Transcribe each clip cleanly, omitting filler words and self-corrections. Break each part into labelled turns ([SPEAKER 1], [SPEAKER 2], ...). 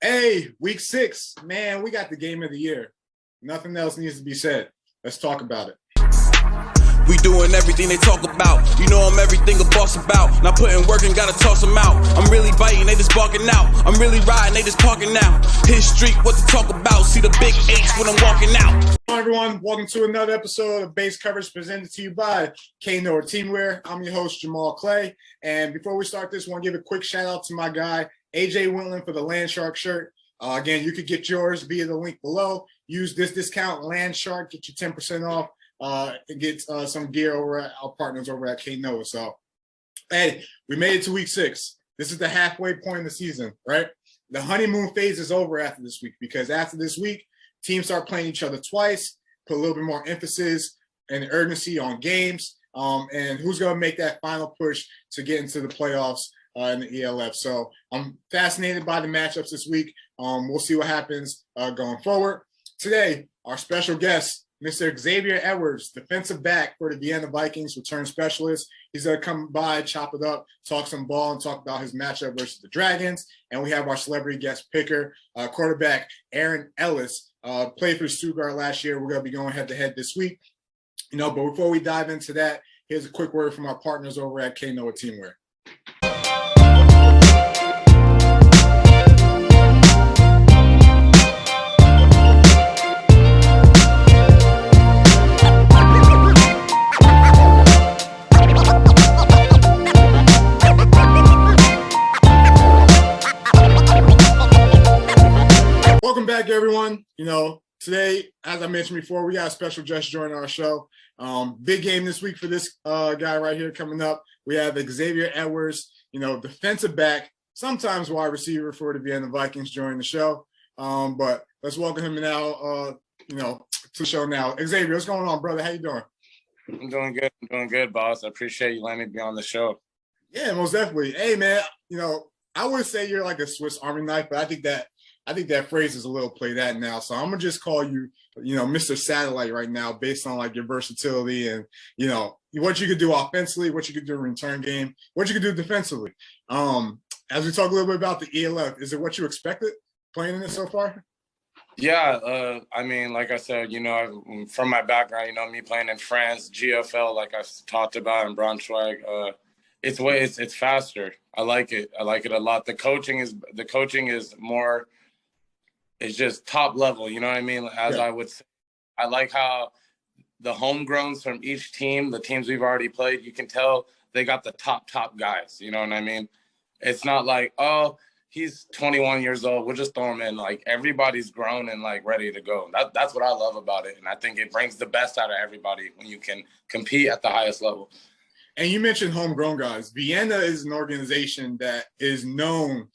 [SPEAKER 1] Hey, week 6, man, we got the game of the year. Nothing else needs to be said. Let's talk about it.
[SPEAKER 2] We doing everything they talk about. You know I'm everything a boss about. Not putting work and gotta toss them out. I'm really biting, they just barking out. I'm really riding, they just parking now. His street, what to talk about. See the big H when I'm walking out.
[SPEAKER 1] Hello everyone, welcome to another episode of Base Coverage presented to you by Knoah Teamwear. I'm your host, Jamal Clay. And before we start this, I want to give a quick shout out to my guy, AJ Wentland, for the Landshark shirt. Again, you could get yours via the link below. Use this discount, Landshark, get you 10% off. And get some gear over at our partners over at Knoah. So, hey, we made it to week 6. This is the halfway point of the season, right? The honeymoon phase is over after this week because after this week, teams start playing each other twice, put a little bit more emphasis and urgency on games, and who's going to make that final push to get into the playoffs in the ELF. So I'm fascinated by the matchups this week. We'll see what happens going forward. Today, our special guest, Mr. Xavier Edwards, defensive back for the Vienna Vikings, return specialist. He's going to come by, chop it up, talk some ball, and talk about his matchup versus the Dragons. And we have our celebrity guest picker, quarterback Aaron Ellis, played for Stuttgart last year. We're going to be going head-to-head this week. But before we dive into that, here's a quick word from our partners over at Knoah Teamwear. Welcome back, everyone. Today, as I mentioned before, we got a special guest joining our show. Big game this week for this guy right here coming up. We have Xavier Edwards, defensive back, sometimes wide receiver for the Vienna Vikings joining the show. But let's welcome him now, to the show now. Xavier, what's going on, brother? How you doing?
[SPEAKER 3] I'm doing good. I'm doing good, boss. I appreciate you letting me be on the show.
[SPEAKER 1] Yeah, most definitely. Hey, man, I would say you're like a Swiss Army knife, but I think that phrase is a little played out now. So I'm gonna just call you, Mr. Satellite right now, based on like your versatility and what you could do offensively, what you could do in return game, what you could do defensively. As we talk a little bit about the ELF, is it what you expected playing in it so far?
[SPEAKER 3] Yeah, I mean, like I said, from my background, me playing in France, GFL, like I talked about in Braunschweig, it's faster. I like it. I like it a lot. The coaching is more. It's just top level, you know what I mean? I would say, I like how the homegrowns from each team, the teams we've already played, you can tell they got the top guys, you know what I mean? It's not like, oh, he's 21 years old, we'll just throw him in. Like, everybody's grown and, like, ready to go. That's what I love about it, and I think it brings the best out of everybody when you can compete at the highest level.
[SPEAKER 1] And you mentioned homegrown guys. Vienna is an organization that is known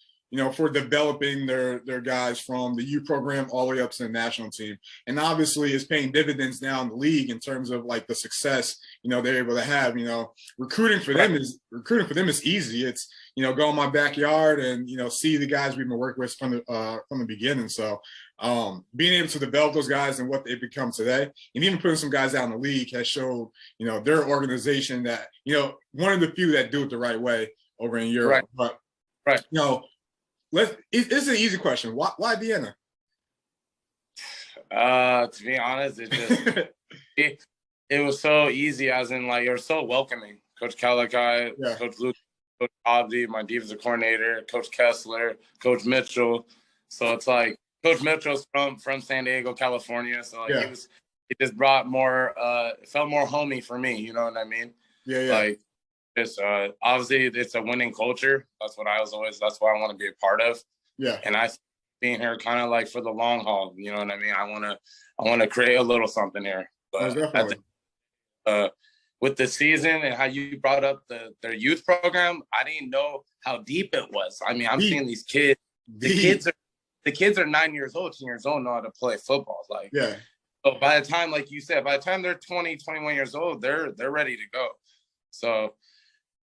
[SPEAKER 1] for developing their guys from the youth program all the way up to the national team. And obviously it's paying dividends now in the league in terms of like the success, they're able to have, recruiting for them is easy. It's, go in my backyard and, see the guys we've been working with from the beginning. So being able to develop those guys and what they've become today, and even putting some guys out in the league has showed, their organization that, one of the few that do it the right way over in Europe.
[SPEAKER 3] Right.
[SPEAKER 1] But, this is an easy question. Why Vienna?
[SPEAKER 3] To be honest, it was so easy, as in like you're so welcoming. Coach Calici, Coach Luke, Coach Abdi, my defensive coordinator, Coach Kessler, Coach Mitchell. So it's like Coach Mitchell's from San Diego, California. So like it just brought more it felt more homey for me, you know what I mean?
[SPEAKER 1] Yeah.
[SPEAKER 3] Like it's obviously it's a winning culture. That's what that's what I want to be a part of. Yeah. And I being here kind of like for the long haul, you know what I mean? I want to create a little something here. But I think, with the season and how you brought up their youth program, I didn't know how deep it was. I mean, I'm seeing these kids. The kids are 9 years old, 10 years old, know how to play football. Like, so by the time, like you said, by the time they're 20, 21 years old, they're ready to go. So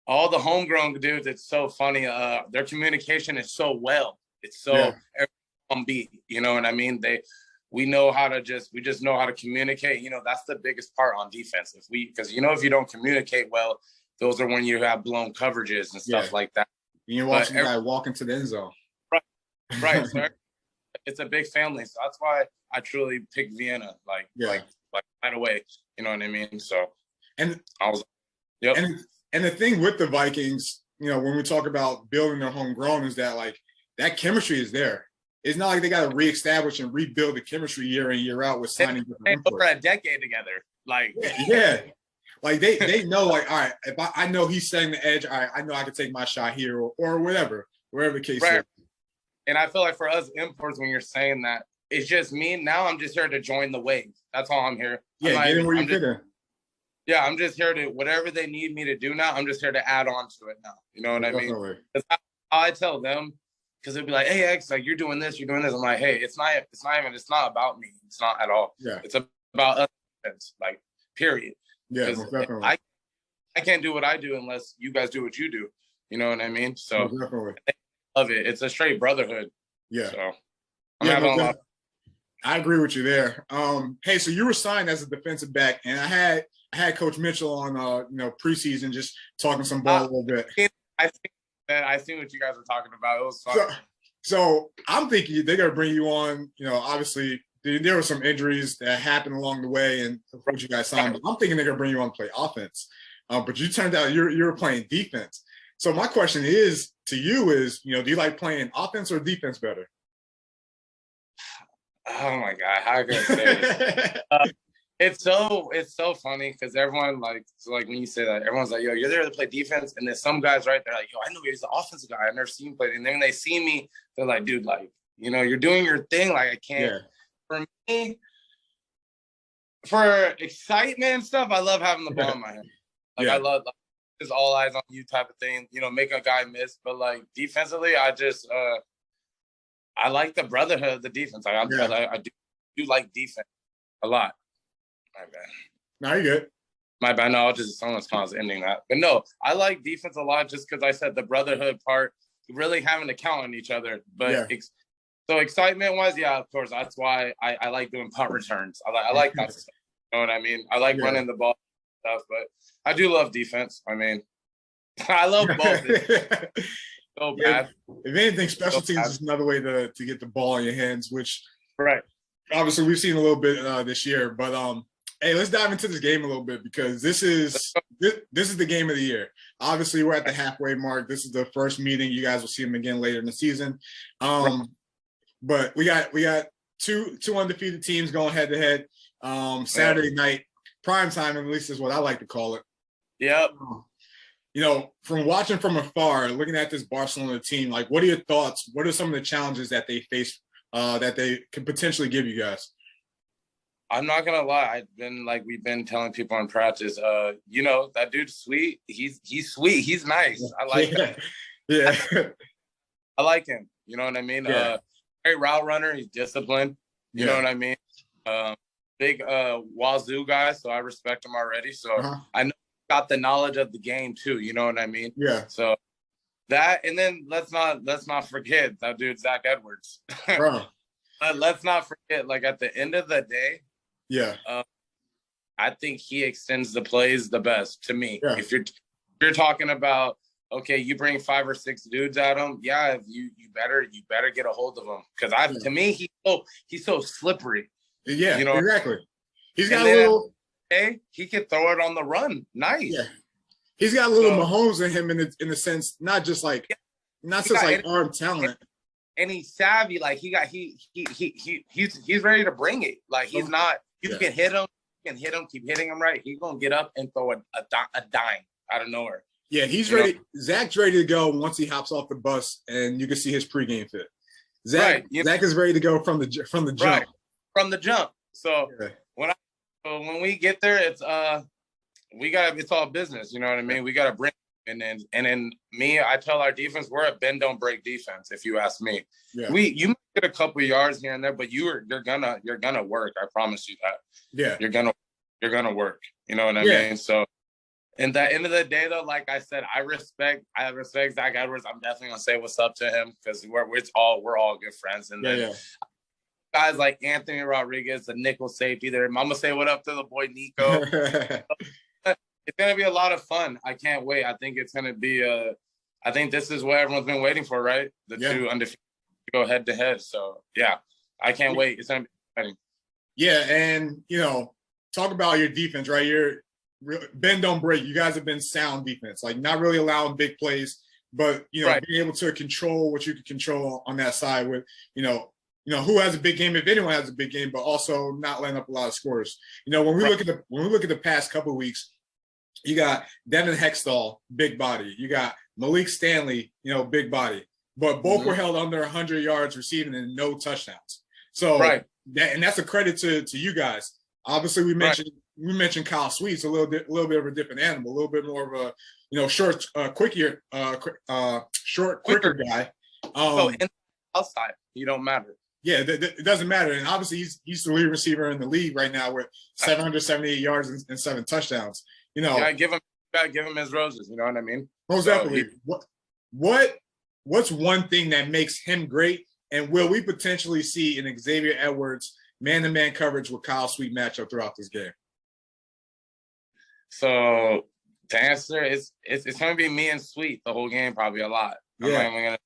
[SPEAKER 3] all the homegrown dudes, it's so funny. Their communication is so well. It's so on beat. You know what I mean? We know how to we just know how to communicate. That's the biggest part on defense. Because if you don't communicate well, those are when you have blown coverages and stuff like that.
[SPEAKER 1] You're watching a guy walk into the end zone.
[SPEAKER 3] Right. So it's a big family. So that's why I truly picked Vienna, like right away. You know what I mean? So
[SPEAKER 1] and
[SPEAKER 3] I was, yep.
[SPEAKER 1] And the thing with the Vikings, when we talk about building their homegrown, is that like that chemistry is there. It's not like they got to reestablish and rebuild the chemistry year in, year out with signing different
[SPEAKER 3] over a decade together. Like
[SPEAKER 1] like they know, like, all right, if I know he's setting the edge, all right, I know I can take my shot here or whatever the case is.
[SPEAKER 3] And I feel like for us imports, when you're saying that, it's just me. Now I'm just here to join the wave. That's all I'm here.
[SPEAKER 1] Yeah, get in where you fit in.
[SPEAKER 3] Yeah, I'm just here to, whatever they need me to do now, I'm just here to add on to it now. You know what I mean? That's how I tell them, because they'll be like, hey, X, like, you're doing this. I'm like, hey, it's not about me. It's not at all.
[SPEAKER 1] Yeah.
[SPEAKER 3] It's about us, like, period.
[SPEAKER 1] Yeah, definitely.
[SPEAKER 3] I can't do what I do unless you guys do what you do. You know what I mean? So
[SPEAKER 1] definitely.
[SPEAKER 3] I love it. It's a straight brotherhood.
[SPEAKER 1] Yeah.
[SPEAKER 3] So I'm having a lot.
[SPEAKER 1] I agree with you there. Hey, so you were signed as a defensive back, and I had Coach Mitchell on, preseason, just talking some ball a little bit.
[SPEAKER 3] I see what you guys were talking about. It was fun.
[SPEAKER 1] So I'm thinking they're gonna bring you on. Obviously there were some injuries that happened along the way, and what you guys signed. But I'm thinking they're gonna bring you on to play offense. But you turned out you're playing defense. So my question is to you is, do you like playing offense or defense better?
[SPEAKER 3] Oh my God, how can I say this? It's so funny because everyone like when you say that, everyone's like, yo, you're there to play defense, and then some guys right there like, yo, I know he's the offensive guy. I've never seen him play. And then they see me, they're like, dude, like, you're doing your thing. Like, I can't. Yeah. For me, for excitement and stuff, I love having the ball in my hand. Like, I love just all eyes on you type of thing. Make a guy miss, but like defensively, I just I like the brotherhood of the defense. Like, I do like defense a lot. My bad.
[SPEAKER 1] No, you're good.
[SPEAKER 3] My bad. No, someone's ending that. But no, I like defense a lot just because I said the brotherhood part, really having to count on each other. But so excitement-wise, yeah, of course. That's why I like doing punt returns. I like that stuff. You know what I mean? I like running the ball and stuff, but I do love defense. I mean, I love both. So bad.
[SPEAKER 1] If anything, special teams is another way to get the ball in your hands, which obviously we've seen a little bit this year. But hey, let's dive into this game a little bit because this is the game of the year. Obviously, we're at the halfway mark. This is the first meeting. You guys will see them again later in the season. But we got two undefeated teams going head to head. Saturday night, prime time, at least is what I like to call it.
[SPEAKER 3] Yep.
[SPEAKER 1] From watching from afar, looking at this Barcelona team, like, what are your thoughts? What are some of the challenges that they face that they could potentially give you guys?
[SPEAKER 3] I'm not gonna lie. We've been telling people in practice, that dude's sweet. He's sweet. He's nice. I like him.
[SPEAKER 1] Yeah.
[SPEAKER 3] I like him. You know what I mean?
[SPEAKER 1] Yeah.
[SPEAKER 3] Great route runner. He's disciplined. You know what I mean? Big Wazoo guy, so I respect him already. So I know he got the knowledge of the game too. You know what I mean?
[SPEAKER 1] Yeah.
[SPEAKER 3] So that, and then let's not forget that dude Zach Edwards.
[SPEAKER 1] Bro.
[SPEAKER 3] Let's not forget, like, at the end of the day, I think he extends the plays the best to me. Yeah. If you're talking about, okay, you bring 5 or 6 dudes at him, you better get a hold of him because to me he's so slippery.
[SPEAKER 1] Yeah, exactly. He's got a little.
[SPEAKER 3] Hey, he can throw it on the run. Nice.
[SPEAKER 1] Yeah, he's got a little Mahomes in him in the sense, not just like arm talent.
[SPEAKER 3] And he's savvy. Like he's ready to bring it. Like he's not. You can hit him. You can hit him. Keep hitting him right. He's gonna get up and throw a dime out of nowhere.
[SPEAKER 1] Yeah, he's ready. Zach's ready to go once he hops off the bus, and you can see his pregame fit. Zach is ready to go from the jump.
[SPEAKER 3] From the jump. So when we get there, it's it's all business. You know what I mean? We gotta bring. And then me, I tell our defense, we're a bend don't break defense. If you ask me, you might get a couple of yards here and there, but you're gonna work. I promise you that. Yeah, you're gonna work. You know what I mean? So, in the end of the day, though, like I said, I respect Zach Edwards. I'm definitely gonna say what's up to him because we're all good friends. And then guys like Anthony Rodriguez, the nickel safety there. I'm gonna say what up to the boy Nico. It's going to be a lot of fun. I can't wait. I think it's going to be I think this is what everyone's been waiting for, right? The 2 undefeated go head to head. So yeah, I can't wait. It's gonna be exciting.
[SPEAKER 1] Yeah, and talk about your defense, right? You're bend don't break. You guys have been sound defense, like not really allowing big plays, but being able to control what you can control on that side with who has a big game, if anyone has a big game, but also not letting up a lot of scores. When we look at the past couple of weeks, you got Devin Hextall, big body. You got Malik Stanley, big body, but both were held under 100 yards receiving and no touchdowns. So that's a credit to you guys. Obviously, we mentioned Kyle Sweet's a little bit of a different animal, a little bit more of a short, quicker guy.
[SPEAKER 3] So in outside, you don't matter.
[SPEAKER 1] Yeah, it doesn't matter. And obviously, he's the lead receiver in the league right now with 778 yards and 7 touchdowns.
[SPEAKER 3] You gotta give him his roses. You know what I mean?
[SPEAKER 1] Most definitely. What's one thing that makes him great? And will we potentially see an Xavier Edwards man-to-man coverage with Kyle Sweet matchup throughout this game?
[SPEAKER 3] So to answer, it's gonna be me and Sweet the whole game, probably a lot. I'm not even gonna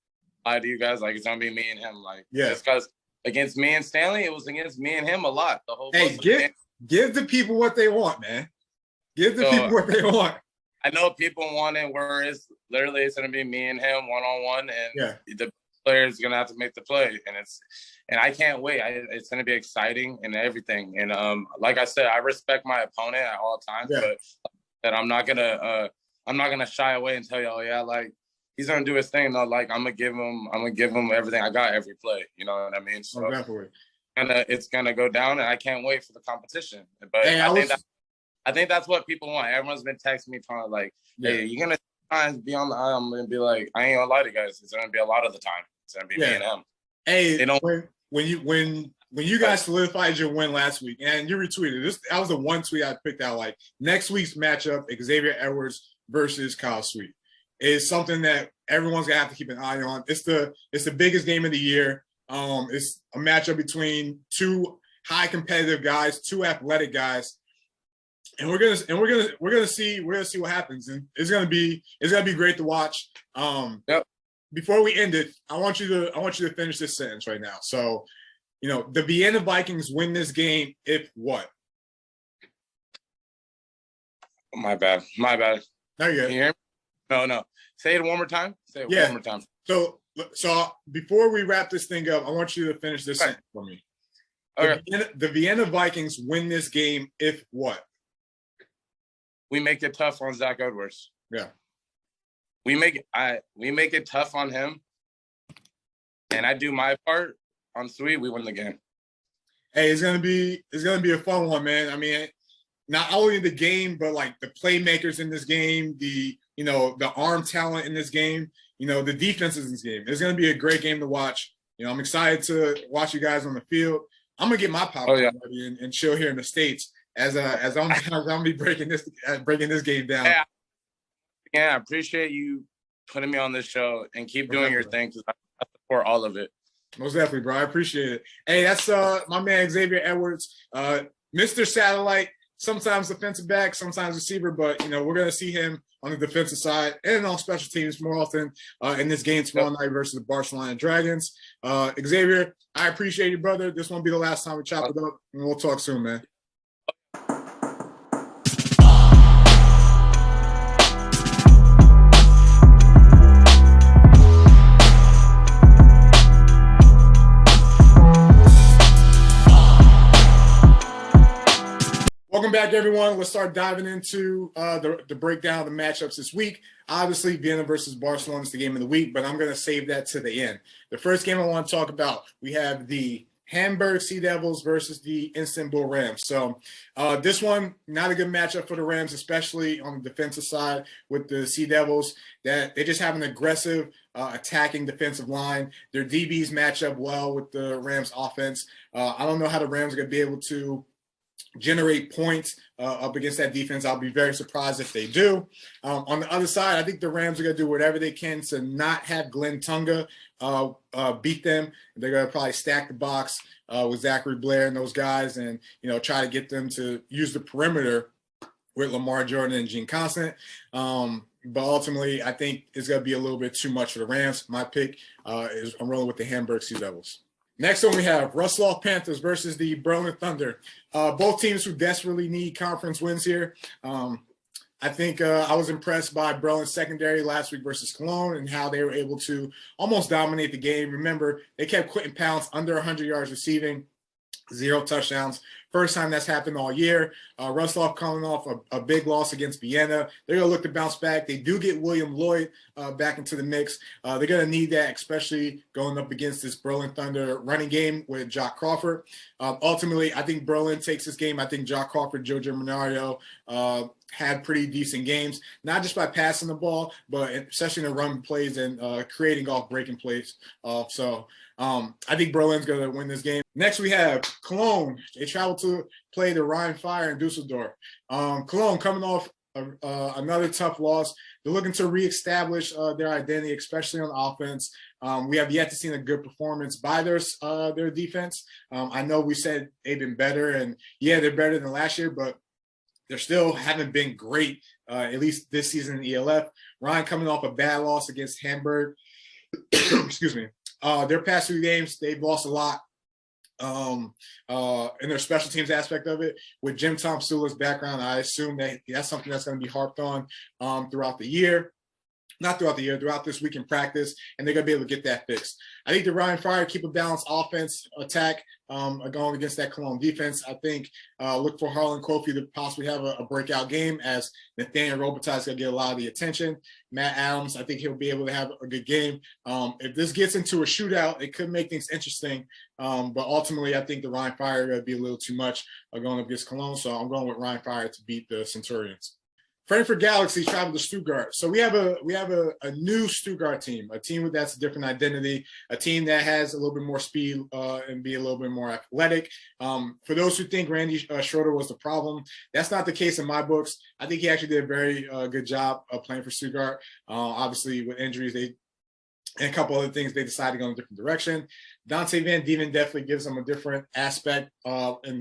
[SPEAKER 3] lie to you guys. Like, it's gonna be me and him. Like, just because against me and Stanley, it was against me and him a lot. The whole
[SPEAKER 1] give the people what they want, man. Give the people what they want.
[SPEAKER 3] I know people want it where it's going to be me and him one-on-one, and the player's going to have to make the play. And I can't wait. It's going to be exciting and everything. And like I said, I respect my opponent at all times, but that I'm not going to shy away and tell you, like, he's going to do his thing. No, like, I'm going to give him everything I got every play. You know what I mean? So it's going to go down, and I can't wait for the competition. But I think that's what people want. Everyone's been texting me, telling like, "Hey, you're gonna sometimes be on the aisle." I'm gonna be like, "I ain't gonna lie to you guys. It's gonna be a lot of the time. It's gonna be me and him."
[SPEAKER 1] Hey, when you guys solidified your win last week, and you retweeted this, that was the one tweet I picked out. Like, next week's matchup, Xavier Edwards versus Kyle Sweet, is something that everyone's gonna have to keep an eye on. It's the biggest game of the year. It's a matchup between two high competitive guys, two athletic guys. And we're gonna see what happens, and it's gonna be great to watch. Before we end it, I want you to finish this sentence right now. So, the Vienna Vikings win this game if what?
[SPEAKER 3] My bad.
[SPEAKER 1] No, you're good.
[SPEAKER 3] Can you hear me? No. Say it one more time. One more time.
[SPEAKER 1] So before we wrap this thing up, I want you to finish this sentence for me.
[SPEAKER 3] Okay.
[SPEAKER 1] The Vienna Vikings win this game if what?
[SPEAKER 3] We make it tough on Zach Edwards.
[SPEAKER 1] Yeah.
[SPEAKER 3] We make it tough on him, and I do my part on Sweet. We win the game.
[SPEAKER 1] Hey, it's gonna be a fun one, man. I mean, not only the game, but like the playmakers in this game, the arm talent in this game, the defenses in this game. It's gonna be a great game to watch. I'm excited to watch you guys on the field. I'm gonna get my popcorn ready and chill here in the States. As I'm gonna be breaking this game down.
[SPEAKER 3] Yeah, I appreciate you putting me on this show, and keep doing your thing, because I support all of it.
[SPEAKER 1] Most definitely, bro. I appreciate it. Hey, that's my man Xavier Edwards, Mr. Satellite. Sometimes defensive back, sometimes receiver, but we're gonna see him on the defensive side and on special teams more often in this game tomorrow night versus the Barcelona Dragons. Xavier, I appreciate you, brother. This won't be the last time we chop it up, and we'll talk soon, man. Welcome back, everyone. Let's start diving into the breakdown of the matchups this week. Obviously, Vienna versus Barcelona is the game of the week, but I'm going to save that to the end. The first game I want to talk about, we have the Hamburg Sea Devils versus the Istanbul Rams. So this one, not a good matchup for the Rams, especially on the defensive side with the Sea Devils. That they just have an aggressive attacking defensive line. Their DBs match up well with the Rams offense. I don't know how the Rams are going to be able to generate points up against that defense. I'll be very surprised if they do. On the other side, I think the Rams are going to do whatever they can to not have Glenn Tunga beat them. They're going to probably stack the box with Zachary Blair and those guys, and try to get them to use the perimeter with Lamar Jordan and Gene Constant. But ultimately, I think it's going to be a little bit too much for the Rams. My pick is I'm rolling with the Hamburg Sea Devils. Next one, we have Russell Panthers versus the Berlin Thunder. Both teams who desperately need conference wins here. I think I was impressed by Berlin's secondary last week versus Cologne and how they were able to almost dominate the game. Remember, they kept Quentin Pounce under 100 yards receiving, 0 touchdowns. First time that's happened all year. Rustloff coming off a big loss against Vienna. They're going to look to bounce back. They do get William Lloyd back into the mix. They're going to need that, especially going up against this Berlin Thunder running game with Jock Crawford. Ultimately, I think Berlin takes this game. I think Jock Crawford, Joe Germinario had pretty decent games, not just by passing the ball, but especially in the run plays and creating off breaking plays. I think Berlin's going to win this game. Next, we have Cologne. They travel to play the Rhein Fire in Dusseldorf. Cologne coming off another tough loss. They're looking to reestablish their identity, especially on offense. We have yet to see a good performance by their defense. I know we said they've been better, and yeah, they're better than last year, but they still haven't been great, at least this season in ELF. Ryan coming off a bad loss against Hamburg. Excuse me. Their past 2 games, they've lost a lot in their special teams aspect of it. With Jim Tom Sula's background, I assume that's something that's going to be harped on throughout the year. Not throughout the year, throughout this week in practice, and they're going to be able to get that fixed. I think the Rhein Fire keep a balanced offense attack going against that Cologne defense. I think look for Harlan Kofi to possibly have a breakout game, as Nathaniel Robitaille is going to get a lot of the attention. Matt Adams, I think he'll be able to have a good game. If this gets into a shootout, it could make things interesting. But ultimately, I think the Rhein Fire are going to be a little too much going up against Cologne, so I'm going with Rhein Fire to beat the Centurions. Frankfurt Galaxy traveled to Stuttgart. So we have a new Stuttgart team, a team that's a different identity, a team that has a little bit more speed and be a little bit more athletic. For those who think Randy Schroeder was the problem, that's not the case in my books. I think he actually did a very good job of playing for Stuttgart. Obviously, with injuries, and a couple other things, they decided to go in a different direction. Dante Van Dieven definitely gives them a different aspect in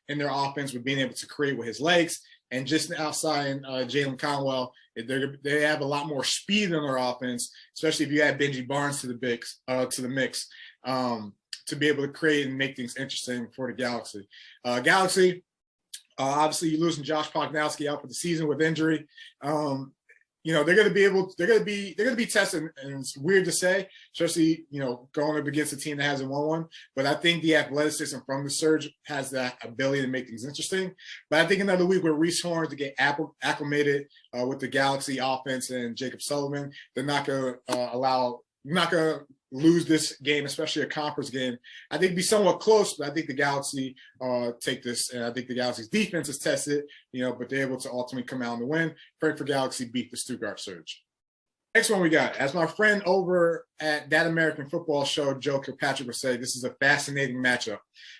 [SPEAKER 1] their offense with being able to create with his legs. And just outside Jalen Conwell, they have a lot more speed in their offense, especially if you add Benji Barnes to the mix to be able to create and make things interesting for the Galaxy. Galaxy, obviously, you're losing Josh Pognowski out for the season with injury. They're going to be tested, and it's weird to say, especially, going up against a team that hasn't won one. But I think the athleticism from the Surge has that ability to make things interesting. But I think another week with Reese Horn to get acclimated with the Galaxy offense and Jacob Sullivan, they're not going to lose this game, especially a conference game. I think it'd be somewhat close, but I think the Galaxy take this, and I think the Galaxy's defense is tested, but they're able to ultimately come out and win. Frankfurt Galaxy beat the Stuttgart Surge. Next one we got, as my friend over at That American Football Show, Joe Kilpatrick, would say, this is a fascinating matchup.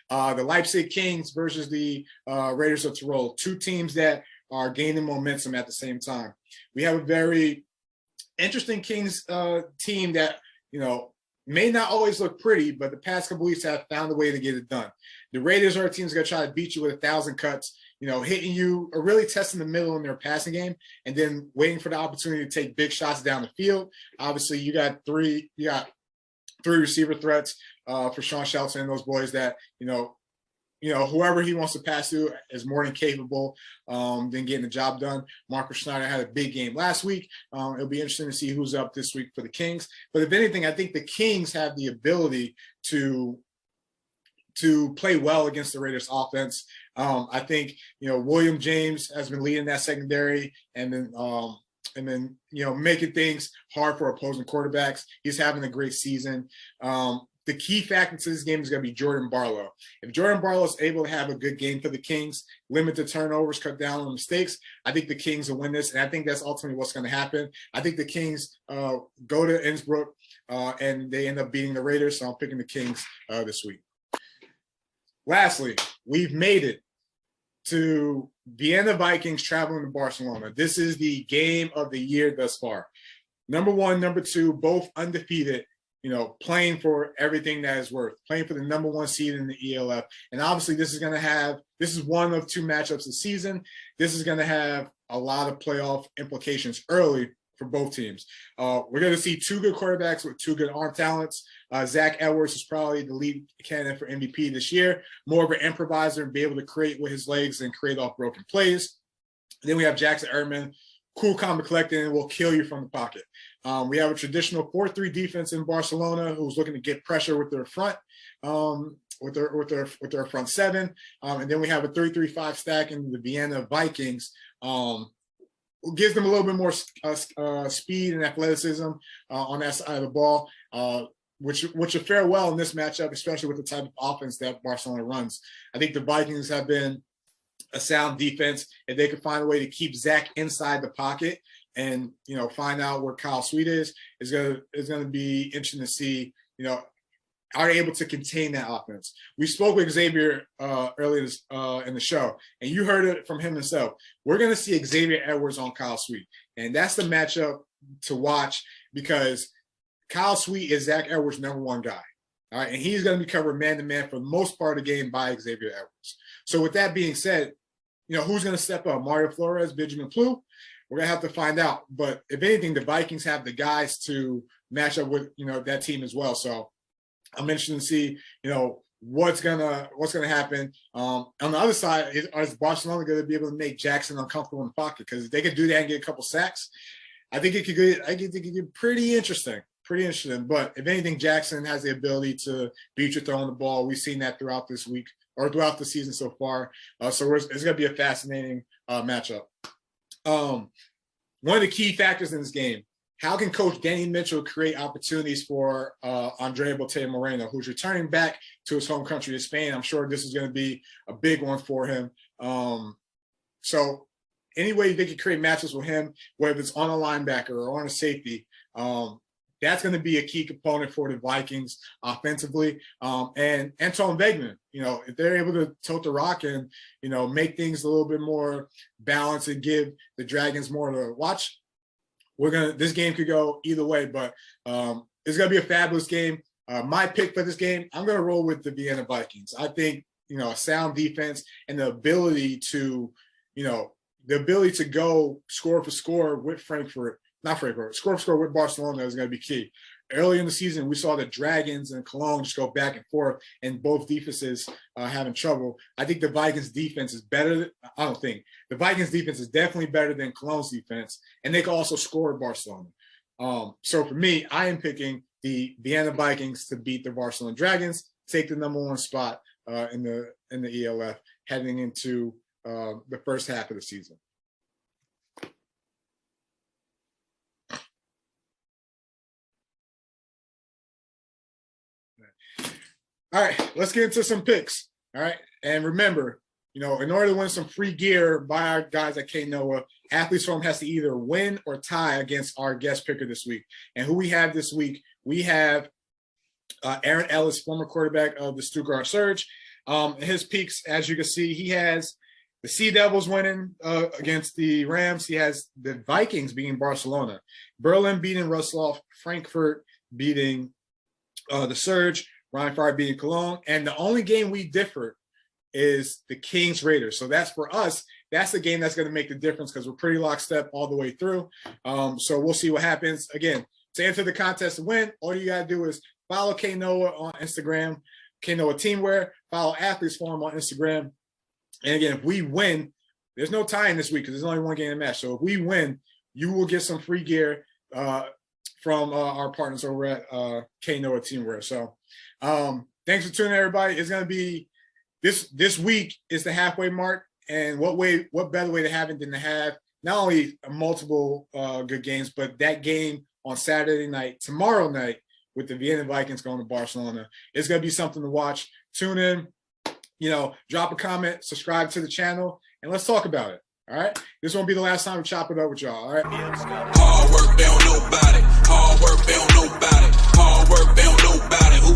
[SPEAKER 1] The Leipzig Kings versus the Raiders of Tyrol, 2 teams that are gaining momentum at the same time. We have a very interesting Kings team that, may not always look pretty, but the past couple weeks have found a way to get it done. The Raiders are a team that's going to try to beat you with 1,000 cuts, hitting you or really testing the middle in their passing game and then waiting for the opportunity to take big shots down the field. Obviously, you got three receiver threats for Sean Shelton and those boys that, whoever he wants to pass to is more than capable than getting the job done. Marcus Schneider had a big game last week. It'll be interesting to see who's up this week for the Kings. But if anything, I think the Kings have the ability to play well against the Raiders offense. I think, William James has been leading that secondary and then making things hard for opposing quarterbacks. He's having a great season. The key factor to this game is going to be Jordan Barlow. If Jordan Barlow is able to have a good game for the Kings, limit the turnovers, cut down on mistakes, I think the Kings will win this, and I think that's ultimately what's going to happen. I think the Kings go to Innsbruck, and they end up beating the Raiders, so I'm picking the Kings this week. Lastly, we've made it to Vienna Vikings traveling to Barcelona. This is the game of the year thus far. Number 1, number 2, both undefeated. Playing for everything that is worth, playing for the number 1 seed in the ELF. And obviously this is one of 2 matchups this season. This is going to have a lot of playoff implications early. for both teams. We're going to see two good quarterbacks with two good arm talents. Zach Edwards is probably the lead candidate for MVP this year, more of an improviser and be able to create with his legs and create off broken plays. And then we have Jackson Erdman, cool, calm, and collected, and will kill you from the pocket. We have a traditional 4-3 defense in Barcelona who's looking to get pressure with their front, with their front seven. And then we have a 3-3-5 stack in the Vienna Vikings. Gives them a little bit more speed and athleticism on that side of the ball, which will fare well in this matchup, especially with the type of offense that Barcelona runs. I think the Vikings have been a sound defense. If they could find a way to keep Zach inside the pocket and, you know, find out where Kyle Sweet is gonna be interesting to see, you know, are able to contain that offense. We spoke with Xavier earlier in the show, and you heard it from him himself. We're going to see Xavier Edwards on Kyle Sweet, and that's the matchup to watch because Kyle Sweet is Zach Edwards' #1 guy. All right, and he's going to be covered man-to-man for the most part of the game by Xavier Edwards. So with that being said, you know, who's going to step up? Mario Flores, Benjamin Plouffe? We're going to have to find out. But if anything, the Vikings have the guys to match up with, you know, that team as well. So I'm interested to see, you know, what's gonna happen. On the other side, is Barcelona going to be able to make Jackson uncomfortable in the pocket? Because if they could do that and get a couple sacks, I think it could get pretty interesting. But if anything, Jackson has the ability to beat you throwing the ball. We've seen that throughout this week or throughout the season so far. So it's going to be a fascinating matchup. One of the key factors in this game. How can Coach Danny Mitchell create opportunities for Andrea Botello Moreno, who's returning back to his home country of Spain? I'm sure this is going to be a big one for him. So any way they can create matches with him, whether it's on a linebacker or on a safety, that's going to be a key component for the Vikings offensively. And Antoine Weigman, you know, if they're able to tote the rock and, you know, make things a little bit more balanced and give the Dragons more to watch, this game could go either way, but it's going to be a fabulous game. My pick for this game, I'm going to roll with the Vienna Vikings. I think, you know, a sound defense and the ability to go score for score with score for score with Barcelona is going to be key. Early in the season, we saw the Dragons and Cologne just go back and forth, and both defenses having trouble. I think the Vikings defense is better. The Vikings defense is definitely better than Cologne's defense, and they can also score at Barcelona. So for me, I am picking the Vienna Vikings to beat the Barcelona Dragons, take the #1 spot in the ELF heading into the first half of the season. All right, let's get into some picks. All right, and remember, you know, in order to win some free gear by our guys at Knoah, Athletes Forum has to either win or tie against our guest picker this week. And who we have this week, we have Aaron Ellis, former quarterback of the Stuttgart Surge. His picks, as you can see, he has the Sea Devils winning against the Rams. He has the Vikings beating Barcelona, Berlin beating Rostov, Frankfurt beating the Surge, Ryan Fire beating Cologne. And the only game we differ is the Kings Raiders. So that's for us. That's the game that's going to make the difference because we're pretty lockstep all the way through. So we'll see what happens. Again, to enter the contest to win, all you got to do is follow Knoah on Instagram, Knoah Teamwear, follow Athletes Forum on Instagram. And again, if we win, there's no tying this week because there's only one game to match. So if we win, you will get some free gear from our partners over at Knoah Teamwear. So thanks for tuning in, everybody. It's going to be this week is the halfway mark. And what better way to have it than to have not only multiple good games, but that game on Saturday night, tomorrow night, with the Vienna Vikings going to Barcelona. It's going to be something to watch. Tune in, you know, drop a comment, subscribe to the channel, and let's talk about it. All right? This won't be the last time we chop it up with y'all. All right?
[SPEAKER 2] Hard work, they don't know about it. Hard work, they don't know about it. Hard work, they don't know about it. Who